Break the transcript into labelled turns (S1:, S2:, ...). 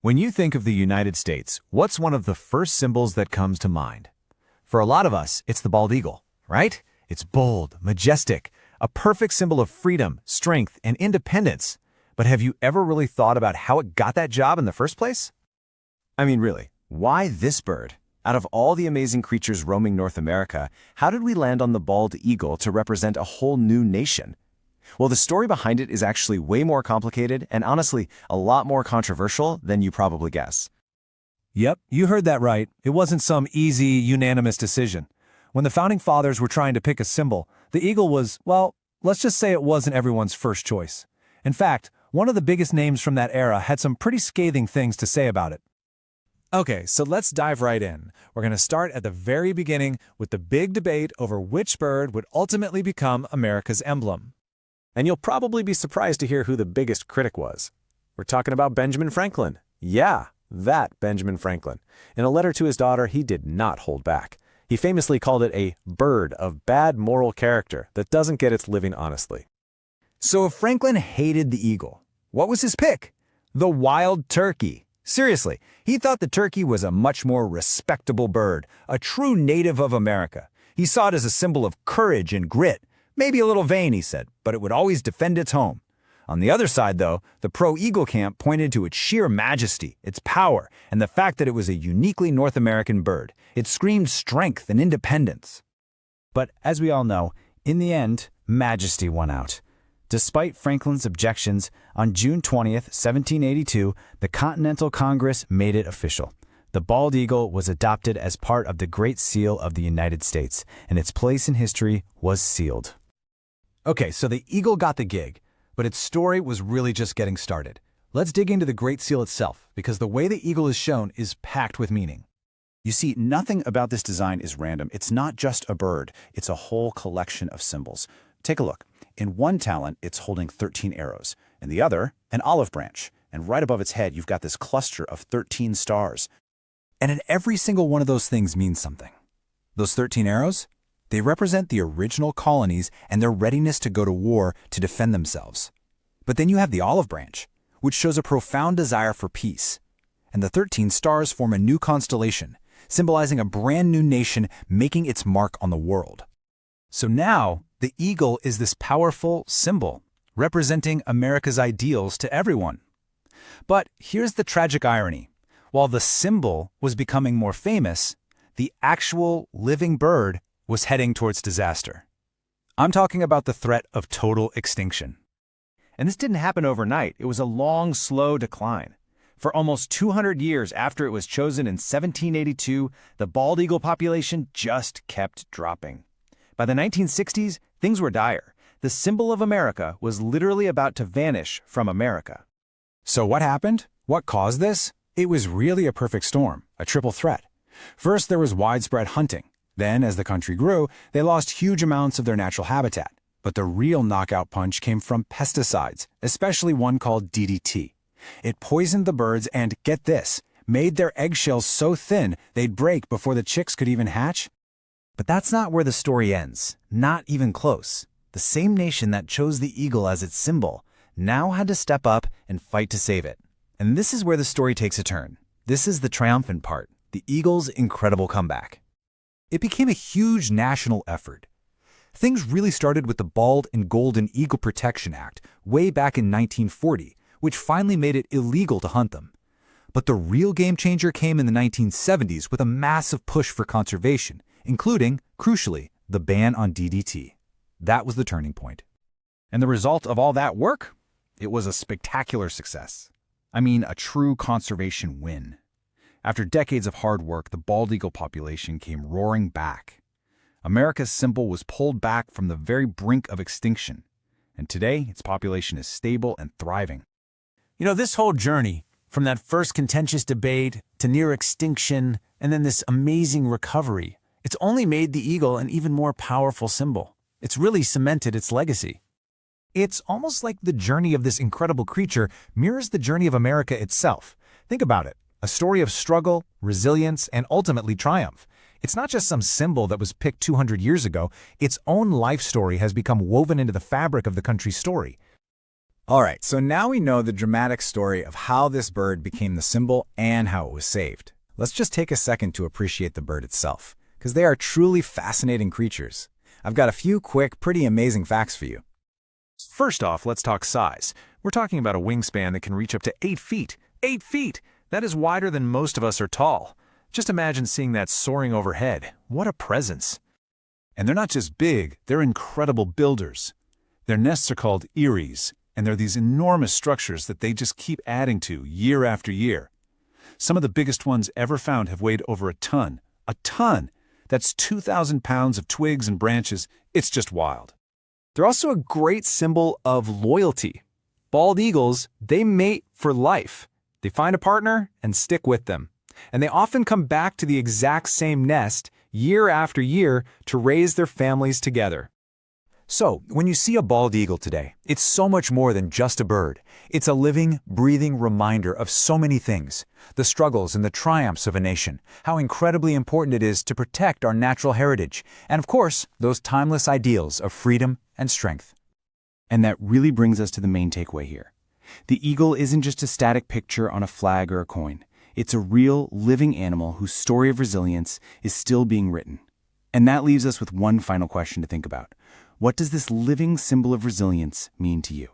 S1: When you think of the United States, what's one of the first symbols that comes to mind? For a lot of us, it's the bald eagle, right? It's bold, majestic, a perfect symbol of freedom, strength, and independence. But have you ever really thought about how it got that job in the first place? I mean, really, why this bird? Out of all the amazing creatures roaming North America, how did we land on the bald eagle to represent a whole new nation? Well, the story behind it is actually way more complicated and honestly, a lot more controversial than you probably guess.
S2: Yep, you heard that right. It wasn't some easy, unanimous decision. When the Founding Fathers were trying to pick a symbol, the eagle was, well, let's just say it wasn't everyone's first choice. In fact, one of the biggest names from that era had some pretty scathing things to say about it. Okay, so let's dive right in. We're going to start at the very beginning with the big debate over which bird would ultimately become America's emblem.
S1: And you'll probably be surprised to hear who the biggest critic was. We're talking about Benjamin Franklin. Yeah, that Benjamin Franklin. In a letter to his daughter, he did not hold back. He famously called it a bird of bad moral character that doesn't get its living honestly.
S3: So if Franklin hated the eagle, what was his pick? The wild turkey. Seriously, he thought the turkey was a much more respectable bird, a true native of America. He saw it as a symbol of courage and grit. Maybe a little vain, he said, but it would always defend its home. On the other side, though, the pro-eagle camp pointed to its sheer majesty, its power, and the fact that it was a uniquely North American bird. It screamed strength and independence. But as we all know, in the end, majesty won out. Despite Franklin's objections, on June 20th, 1782, the Continental Congress made it official. The bald eagle was adopted as part of the Great Seal of the United States, and its place in history was sealed. Okay, so the eagle got the gig, but its story was really just getting started. Let's dig into the Great Seal itself, because the way the eagle is shown is packed with meaning.
S4: You see, nothing about this design is random. It's not just a bird. It's a whole collection of symbols. Take a look. In one talon, it's holding 13 arrows. In the other, an olive branch. And right above its head, you've got this cluster of 13 stars.
S3: And in every single one of those things means something. Those 13 arrows? They represent the original colonies and their readiness to go to war to defend themselves. But then you have the olive branch, which shows a profound desire for peace. And the 13 stars form a new constellation, symbolizing a brand new nation making its mark on the world. So now, the eagle is this powerful symbol, representing America's ideals to everyone. But here's the tragic irony. While the symbol was becoming more famous, the actual living bird was heading towards disaster. I'm talking about the threat of total extinction.
S1: And this didn't happen overnight. It was a long, slow decline. For almost 200 years after it was chosen in 1782, the bald eagle population just kept dropping. By the 1960s, things were dire. The symbol of America was literally about to vanish from America.
S3: So what happened? What caused this? It was really a perfect storm, a triple threat. First, there was widespread hunting. Then, as the country grew, they lost huge amounts of their natural habitat. But the real knockout punch came from pesticides, especially one called DDT. It poisoned the birds and, get this, made their eggshells so thin they'd break before the chicks could even hatch.
S1: But that's not where the story ends. Not even close. The same nation that chose the eagle as its symbol now had to step up and fight to save it. And this is where the story takes a turn. This is the triumphant part, the eagle's incredible comeback.
S3: It became a huge national effort. Things really started with the Bald and Golden Eagle Protection Act way back in 1940, which finally made it illegal to hunt them. But the real game changer came in the 1970s with a massive push for conservation, including, crucially, the ban on DDT. That was the turning point.
S1: And the result of all that work? It was a spectacular success. I mean, a true conservation win. After decades of hard work, the bald eagle population came roaring back. America's symbol was pulled back from the very brink of extinction, and today its population is stable and thriving.
S2: You know, this whole journey, from that first contentious debate to near extinction and then this amazing recovery, it's only made the eagle an even more powerful symbol. It's really cemented its legacy. It's almost like the journey of this incredible creature mirrors the journey of America itself. Think about it. A story of struggle, resilience, and ultimately triumph. It's not just some symbol that was picked 200 years ago. Its own life story has become woven into the fabric of the country's story.
S3: All right, so now we know the dramatic story of how this bird became the symbol and how it was saved. Let's just take a second to appreciate the bird itself, because they are truly fascinating creatures. I've got a few quick, pretty amazing facts for you.
S2: First off, let's talk size. We're talking about a wingspan that can reach up to 8 feet. 8 feet! That is wider than most of us are tall. Just imagine seeing that soaring overhead. What a presence.
S5: And they're not just big, they're incredible builders. Their nests are called eyries, and they're these enormous structures that they just keep adding to year after year. Some of the biggest ones ever found have weighed over a ton. A ton! That's 2,000 pounds of twigs and branches. It's just wild.
S6: They're also a great symbol of loyalty. Bald eagles, they mate for life. They find a partner and stick with them. And they often come back to the exact same nest year after year to raise their families together.
S3: So, when you see a bald eagle today, it's so much more than just a bird. It's a living, breathing reminder of so many things. The struggles and the triumphs of a nation, how incredibly important it is to protect our natural heritage, and of course, those timeless ideals of freedom and strength.
S7: And that really brings us to the main takeaway here. The eagle isn't just a static picture on a flag or a coin. It's a real, living animal whose story of resilience is still being written. And that leaves us with one final question to think about. What does this living symbol of resilience mean to you?